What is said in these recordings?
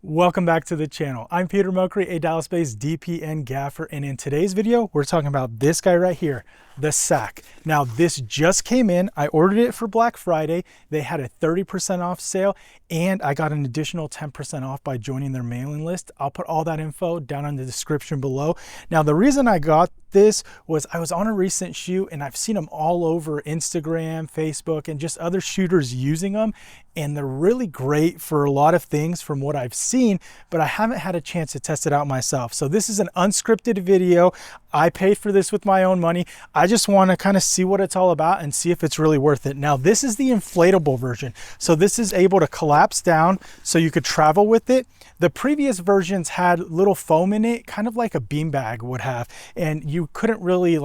Welcome back to the channel. I'm Peter Mokri, a Dallas-based DP and gaffer, and in today's video, we're talking about this guy right here, the SAKK. Now, this just came in. I ordered it for Black Friday. They had a 30% off sale, and I got an additional 10% off by joining their mailing list. I'll put all that info down in the description below. Now, the reason I got this was I was on a recent shoot, and I've seen them all over Instagram, Facebook, and just other shooters using them, and they're really great for a lot of things from what I've seen, but I haven't had a chance to test it out myself. So this is an unscripted video. I paid for this with my own money. I just want to kind of see what it's all about and see if it's really worth it. Now, this is the inflatable version. So this is able to collapse down so you could travel with it. The previous versions had little foam in it, kind of like a beanbag would have, and you couldn't really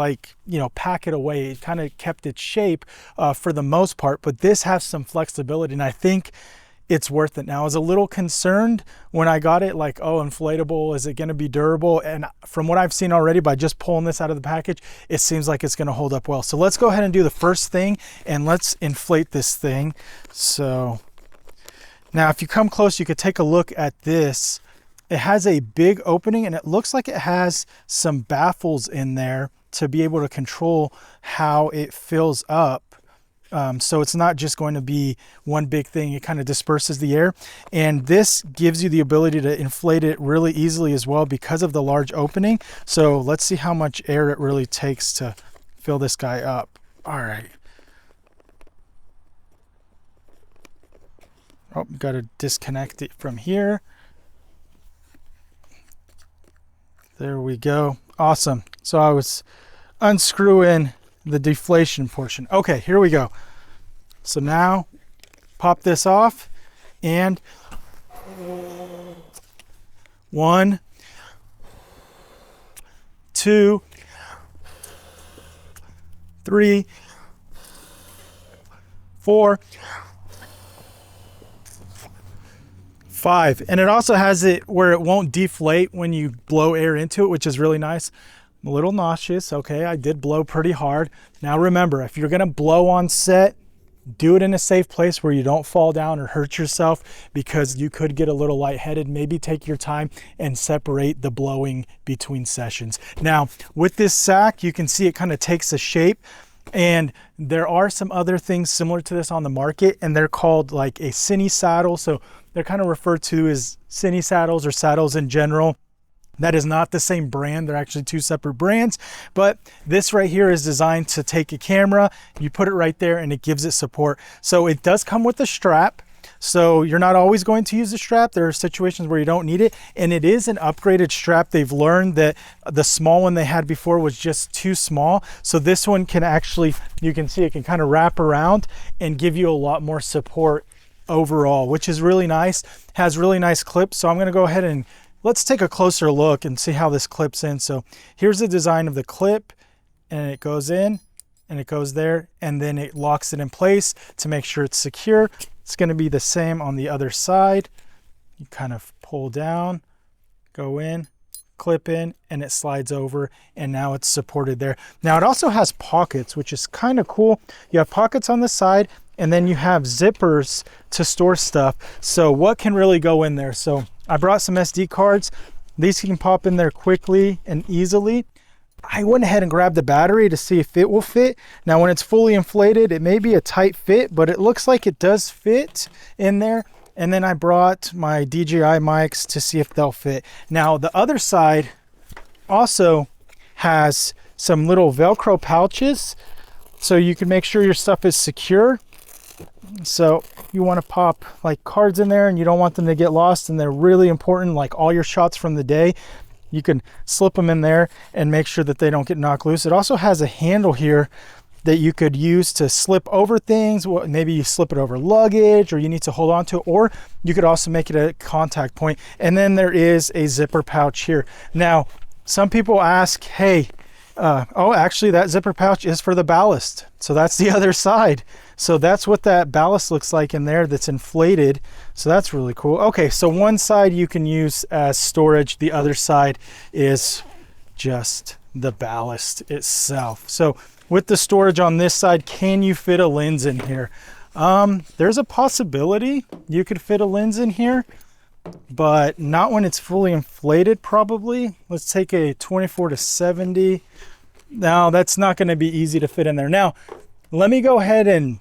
pack it away. It kind of kept its shape for the most part, but this has some flexibility, and I think it's worth it. Now, I was a little concerned when I got it, like, oh, inflatable, is it going to be durable? And from what I've seen already, by just pulling this out of the package, it seems like it's going to hold up well. So let's go ahead and do the first thing, and let's inflate this thing. So now, if you come close, you could take a look at this. It has a big opening, and it looks like it has some baffles in there to be able to control how it fills up. So it's not just going to be one big thing. It kind of disperses the air. And this gives you the ability to inflate it really easily as well because of the large opening. So let's see how much air it really takes to fill this guy up. All right. Oh, got to disconnect it from here. There we go. Awesome. So I was unscrewing the deflation portion. Okay, here we go. So now pop this off, and 1, 2, 3, 4, 5. And it also has it where it won't deflate when you blow air into it, which is really nice. I'm a little nauseous. Okay, I did blow pretty hard. Now remember, if you're gonna blow on set, do it in a safe place where you don't fall down or hurt yourself, because you could get a little lightheaded. Maybe take your time and separate the blowing between sessions. Now, with this SAKK, you can see it kind of takes a shape, and there are some other things similar to this on the market, and they're called like a cine saddle. So they're kind of referred to as cine saddles or saddles in general. That is not the same brand. They're actually two separate brands, but this right here is designed to take a camera, you put it right there, and it gives it support. So it does come with a strap. So you're not always going to use a strap. There are situations where you don't need it, and it is an upgraded strap. They've learned that the small one they had before was just too small. So this one can actually, you can see it can kind of wrap around and give you a lot more support overall, which is really nice. Has really nice clips. So I'm going to go ahead and let's take a closer look and see how this clips in. So here's the design of the clip, and it goes in and it goes there, and then it locks it in place to make sure it's secure. It's going to be the same on the other side. You kind of pull down, go in, clip in, and it slides over, and now it's supported there. Now it also has pockets, which is kind of cool. You have pockets on the side, and then you have zippers to store stuff. So what can really go in there? So I brought some SD cards. These can pop in there quickly and easily. I went ahead and grabbed the battery to see if it will fit. Now, when it's fully inflated, it may be a tight fit, but it looks like it does fit in there. And then I brought my DJI mics to see if they'll fit. Now, the other side also has some little Velcro pouches, so you can make sure your stuff is secure. So you want to pop like cards in there, and you don't want them to get lost, and they're really important, like all your shots from the day. You can slip them in there and make sure that they don't get knocked loose. It also has a handle here that you could use to slip over things. Maybe you slip it over luggage, or you need to hold on to it, or you could also make it a contact point. And then there is a zipper pouch here. Now, some people ask, hey, oh, actually that zipper pouch is for the ballast. So that's the other side. So that's what that ballast looks like in there that's inflated. So that's really cool. Okay, so one side you can use as storage. The other side is just the ballast itself. So with the storage on this side, can you fit a lens in here? There's a possibility you could fit a lens in here. but not when it's fully inflated probably. Let's take a 24 to 70. Now that's not going to be easy to fit in there. Now, let me go ahead and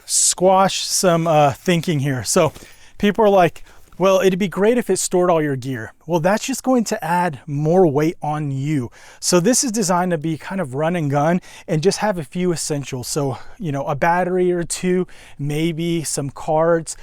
squash some thinking here. So people are like, well, it'd be great if it stored all your gear. Well, that's just going to add more weight on you. So this is designed to be kind of run and gun and just have a few essentials. So, you know, a battery or two, maybe some cards,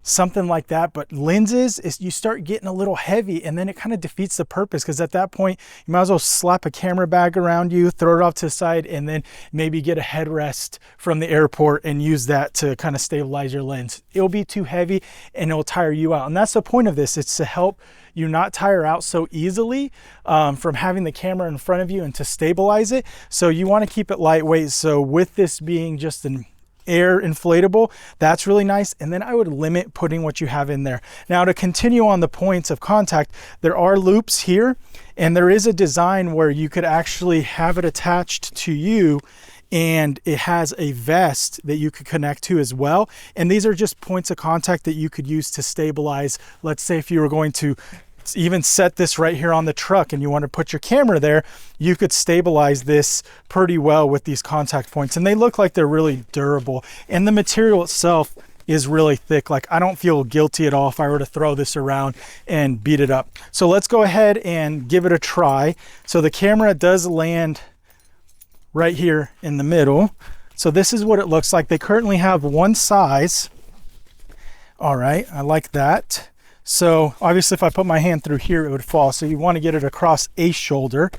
something like that. But lenses, is you start getting a little heavy, and then it kind of defeats the purpose, because at that point you might as well slap a camera bag around you, throw it off to the side, and then maybe get a headrest from the airport and use that to kind of stabilize your lens. It'll be too heavy and it'll tire you out. And that's the point of this. It's to help you not tire out so easily from having the camera in front of you, and to stabilize it. So you want to keep it lightweight. So with this being just an air inflatable, that's really nice. And then I would limit putting what you have in there. Now, to continue on the points of contact, there are loops here, and there is a design where you could actually have it attached to you, and it has a vest that you could connect to as well. And these are just points of contact that you could use to stabilize. Let's say if you were going to even set this right here on the truck and you want to put your camera there, you could stabilize this pretty well with these contact points. And they look like they're really durable. And the material itself is really thick. Like, I don't feel guilty at all if I were to throw this around and beat it up. So let's go ahead and give it a try. So the camera does land right here in the middle. So this is what it looks like. They currently have one size. All right, I like that. So obviously if I put my hand through here, it would fall. So you want to get it across a shoulder.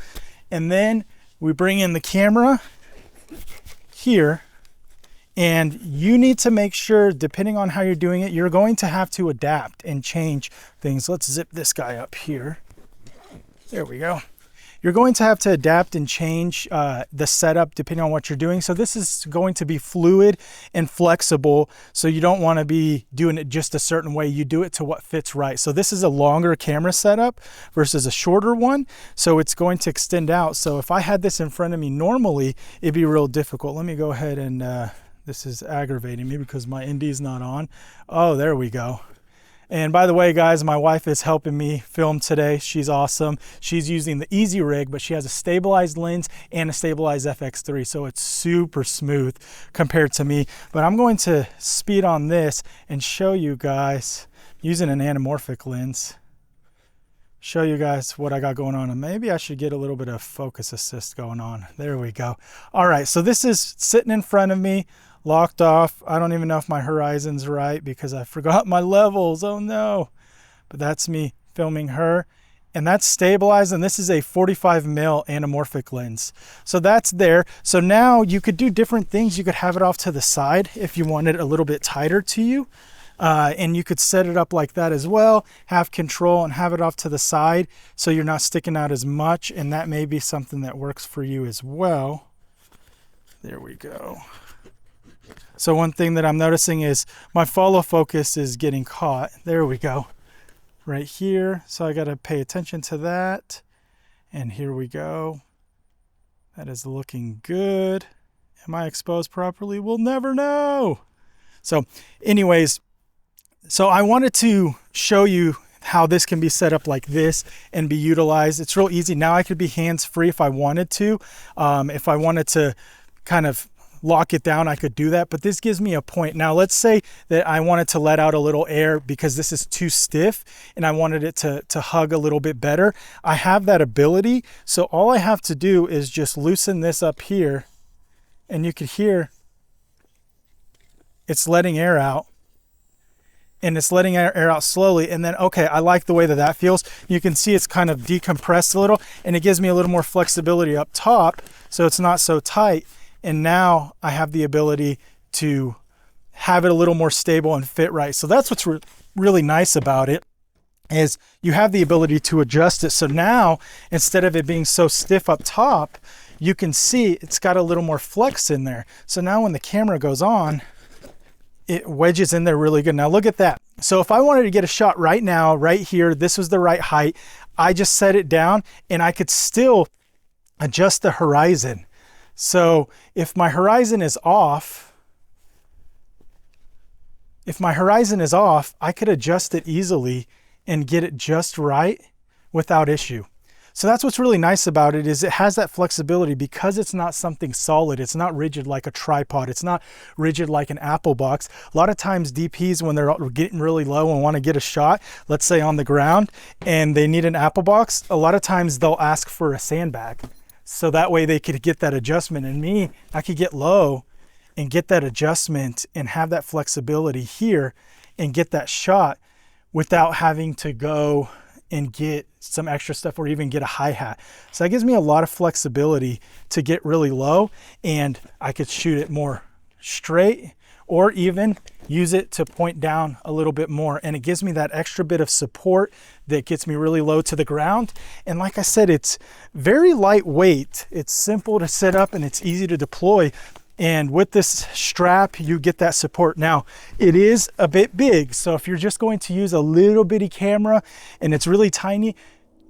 And then we bring in the camera here, and you need to make sure, depending on how you're doing it, you're going to have to adapt and change things. Let's zip this guy up here. There we go. You're going to have to adapt and change the setup depending on what you're doing. So this is going to be fluid and flexible. So you don't want to be doing it just a certain way. You do it to what fits right. So this is a longer camera setup versus a shorter one. So it's going to extend out. So if I had this in front of me normally, it'd be real difficult. Let me go ahead and, this is aggravating me because my ND is not on. Oh, there we go. And by the way, guys, my wife is helping me film today. She's awesome. She's using the easyrig, but she has a stabilized lens and a stabilized FX3, so it's super smooth compared to me. But I'm going to speed on this and show you guys, using an anamorphic lens, show you guys what I got going on. And maybe I should get a little bit of focus assist going on. There we go. All right, so this is sitting in front of me, locked off. I don't even know if my horizon's right because I forgot my levels. Oh no. But that's me filming her, and that's stabilized. And this is a 45mm anamorphic lens. So that's there. So now you could do different things. You could have it off to the side if you wanted a little bit tighter to you. And you could set it up like that as well, have control and have it off to the side so you're not sticking out as much. And that may be something that works for you as well. There we go. So one thing that I'm noticing is my follow focus is getting caught. There we go, right here. So I got to pay attention to that. And here we go. That is looking good. Am I exposed properly? We'll never know. So anyways, so I wanted to show you how this can be set up like this and be utilized. It's real easy. Now I could be hands-free if I wanted to. If I wanted to kind of lock it down, I could do that, but this gives me a point. Now let's say that I wanted to let out a little air because this is too stiff and I wanted it to hug a little bit better. I have that ability. So all I have to do is just loosen this up here, and you could hear it's letting air out, and it's letting air out slowly. And then, okay, I like the way that that feels. You can see it's kind of decompressed a little, and it gives me a little more flexibility up top so it's not so tight. And now I have the ability to have it a little more stable and fit right. So that's what's really nice about it, is you have the ability to adjust it. So now, instead of it being so stiff up top, you can see it's got a little more flex in there. So now when the camera goes on, it wedges in there really good. Now look at that. So if I wanted to get a shot right now, right here, this was the right height, I just set it down and I could still adjust the horizon. So if my horizon is off, if my horizon is off, I could adjust it easily and get it just right without issue. So that's what's really nice about it, is it has that flexibility because it's not something solid. It's not rigid like a tripod. It's not rigid like an Apple box. A lot of times DPs, when they're getting really low and want to get a shot, let's say on the ground, and they need an Apple box, a lot of times they'll ask for a sandbag. So that way they could get that adjustment. And me, I could get low and get that adjustment and have that flexibility here and get that shot without having to go and get some extra stuff or even get a hi-hat. So that gives me a lot of flexibility to get really low, and I could shoot it more straight or even use it to point down a little bit more. And it gives me that extra bit of support that gets me really low to the ground. And like I said, it's very lightweight. It's simple to set up and it's easy to deploy. And with this strap, you get that support. Now, it is a bit big. So if you're just going to use a little bitty camera and it's really tiny,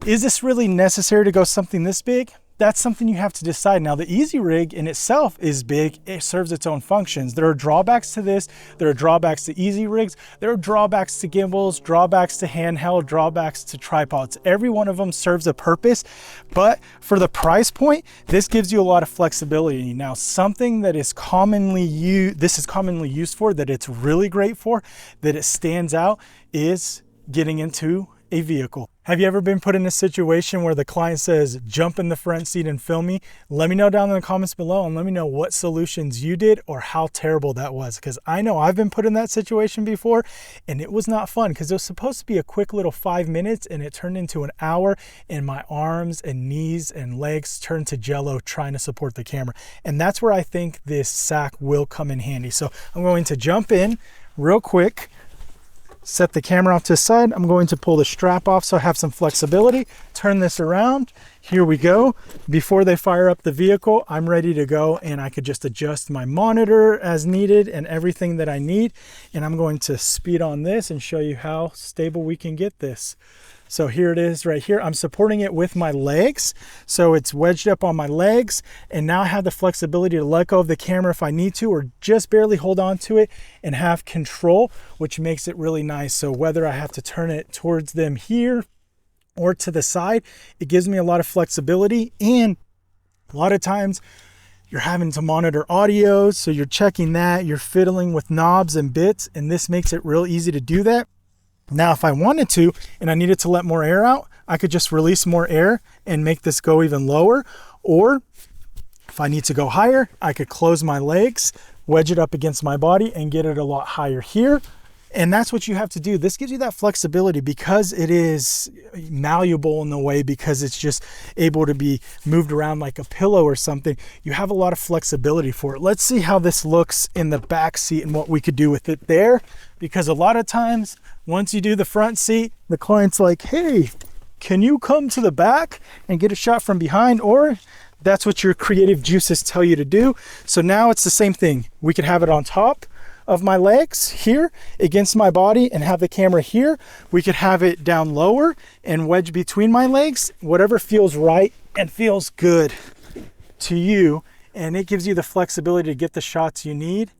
is this really necessary to go something this big? That's something you have to decide. Now, the easyrig in itself is big. It serves its own functions. There are drawbacks to this. There are drawbacks to easyrigs. There are drawbacks to gimbals, drawbacks to handheld, drawbacks to tripods. Every one of them serves a purpose, but for the price point, this gives you a lot of flexibility. Now, something that is commonly used for, that it's really great for, that it stands out, is getting into a vehicle. Have you ever been put in a situation where the client says, jump in the front seat and film me? Let me know down in the comments below and let me know what solutions you did or how terrible that was. Because I know I've been put in that situation before and it was not fun, because it was supposed to be a quick little 5 minutes and it turned into an hour, and my arms and knees and legs turned to jello trying to support the camera. And that's where I think this SAKK will come in handy. So I'm going to jump in real quick, set the camera off to the side. I'm going to pull the strap off so I have some flexibility. Turn this around. Here we go. Before they fire up the vehicle, I'm ready to go, and I could just adjust my monitor as needed and everything that I need. And I'm going to speed on this and show you how stable we can get this. So here it is right here. I'm supporting it with my legs. So it's wedged up on my legs. And now I have the flexibility to let go of the camera if I need to, or just barely hold on to it and have control, which makes it really nice. So whether I have to turn it towards them here or to the side, it gives me a lot of flexibility. And a lot of times you're having to monitor audio. So you're checking that, you're fiddling with knobs and bits, and this makes it real easy to do that. Now, if I wanted to, and I needed to let more air out, I could just release more air and make this go even lower. Or if I need to go higher, I could close my legs, wedge it up against my body, and get it a lot higher here. And that's what you have to do. This gives you that flexibility because it is malleable in the way, because it's just able to be moved around like a pillow or something. You have a lot of flexibility for it. Let's see how this looks in the back seat and what we could do with it there. Because a lot of times, once you do the front seat, the client's like, hey, can you come to the back and get a shot from behind? Or that's what your creative juices tell you to do. So now it's the same thing. We could have it on top of my legs here against my body and have the camera here. We could have it down lower and wedge between my legs, whatever feels right and feels good to you. And it gives you the flexibility to get the shots you need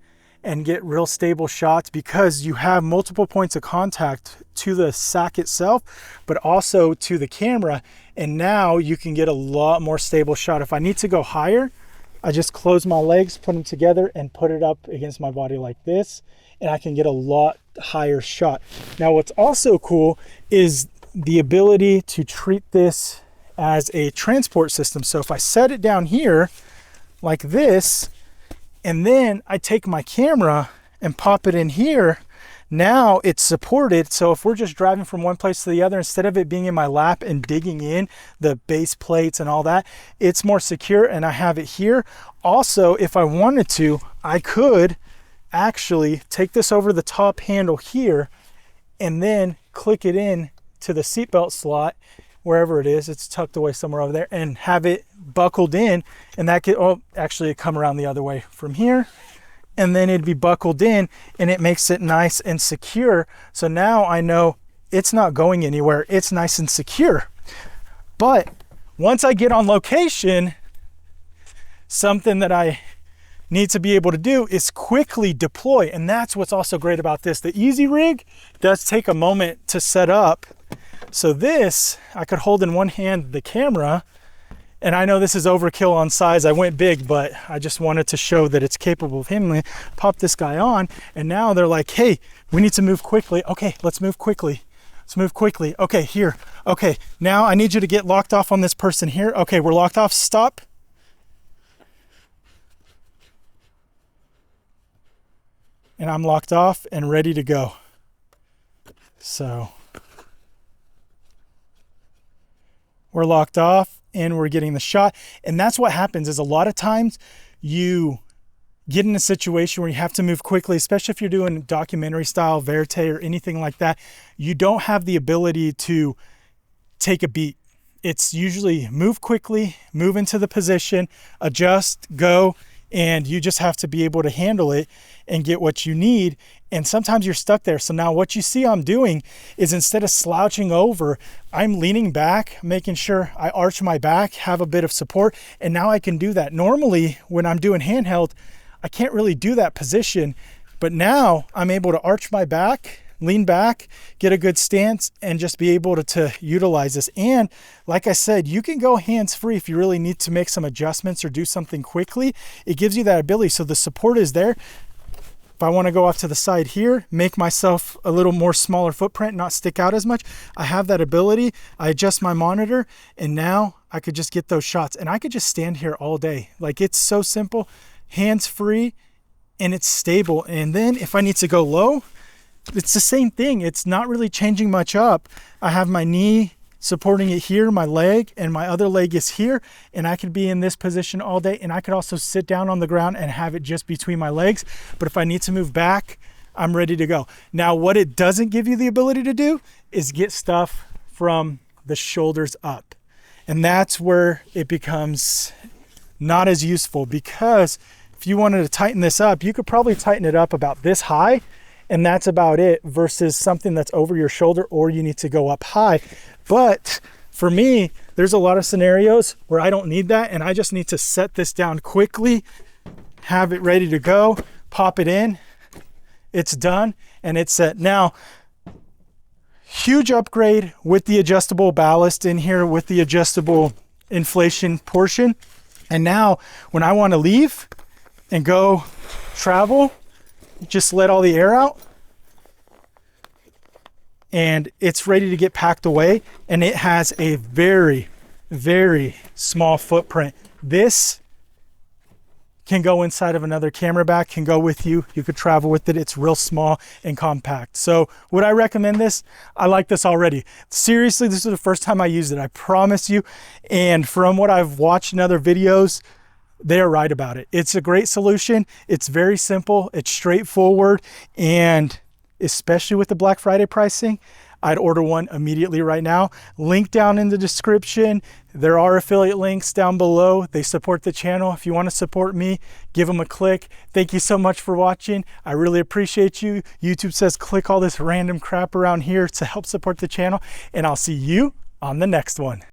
and get real stable shots, because you have multiple points of contact to the SAKK itself, but also to the camera. And now you can get a lot more stable shot. If I need to go higher, I just close my legs, put them together, and put it up against my body like this, and I can get a lot higher shot. Now, what's also cool is the ability to treat this as a transport system. So if I set it down here like this, and then I take my camera and pop it in here, now it's supported. So if we're just driving from one place to the other, instead of it being in my lap and digging in the base plates and all that, it's more secure, and I have it here. Also, if I wanted to, I could actually take this over the top handle here and then click it in to the seatbelt slot, wherever it is, it's tucked away somewhere over there, and have it buckled in. And that could, oh, actually it come around the other way from here, and then it'd be buckled in, and it makes it nice and secure. So now I know it's not going anywhere. It's nice and secure. But once I get on location, something that I need to be able to do is quickly deploy. And that's what's also great about this. The easyrig does take a moment to set up. So this, I could hold in one hand the camera, and I know this is overkill on size. I went big, but I just wanted to show that it's capable of handling. Pop this guy on, and now they're like, hey, we need to move quickly. Okay, let's move quickly. Let's move quickly. Okay, here. Okay, now I need you to get locked off on this person here. Okay, we're locked off. Stop. And I'm locked off and ready to go. So we're locked off and we're getting the shot. And that's what happens is a lot of times you get in a situation where you have to move quickly, especially if you're doing documentary style, verite or anything like that. You don't have the ability to take a beat. It's usually move quickly, move into the position, adjust, go, and you just have to be able to handle it and get what you need. And sometimes you're stuck there. So now what you see I'm doing is instead of slouching over, I'm leaning back, making sure I arch my back, have a bit of support, and now I can do that. Normally when I'm doing handheld, I can't really do that position, but now I'm able to arch my back, lean back, get a good stance, and just be able to utilize this. And like I said, you can go hands-free if you really need to make some adjustments or do something quickly. It gives you that ability. So the support is there. If I want to go off to the side here, make myself a little more smaller footprint, not stick out as much, I have that ability. I adjust my monitor, and now I could just get those shots. And I could just stand here all day. Like, it's so simple, hands-free, and it's stable. And then if I need to go low, it's the same thing. It's not really changing much up. I have my knee supporting it here, my leg, and my other leg is here, and I could be in this position all day, and I could also sit down on the ground and have it just between my legs. But if I need to move back, I'm ready to go. Now, what it doesn't give you the ability to do is get stuff from the shoulders up. And that's where it becomes not as useful, because if you wanted to tighten this up, you could probably tighten it up about this high, and that's about it, versus something that's over your shoulder, or you need to go up high. But for me, there's a lot of scenarios where I don't need that, and I just need to set this down quickly, have it ready to go, pop it in, it's done, and it's set. Now, huge upgrade with the adjustable ballast in here, with the adjustable inflation portion. And now when I want to leave and go travel, just let all the air out, and it's ready to get packed away. And it has a very, very small footprint. This can go inside of another camera bag, can go with you. You could travel with it. It's real small and compact. So would I recommend this? I like this already. Seriously, this is the first time I used it, I promise you. And from what I've watched in other videos, they're right about it. It's a great solution. It's very simple. It's straightforward. And especially with the Black Friday pricing, I'd order one immediately right now. Link down in the description. There are affiliate links down below. They support the channel. If you want to support me, give them a click. Thank you so much for watching. I really appreciate you. YouTube says click all this random crap around here to help support the channel, and I'll see you on the next one.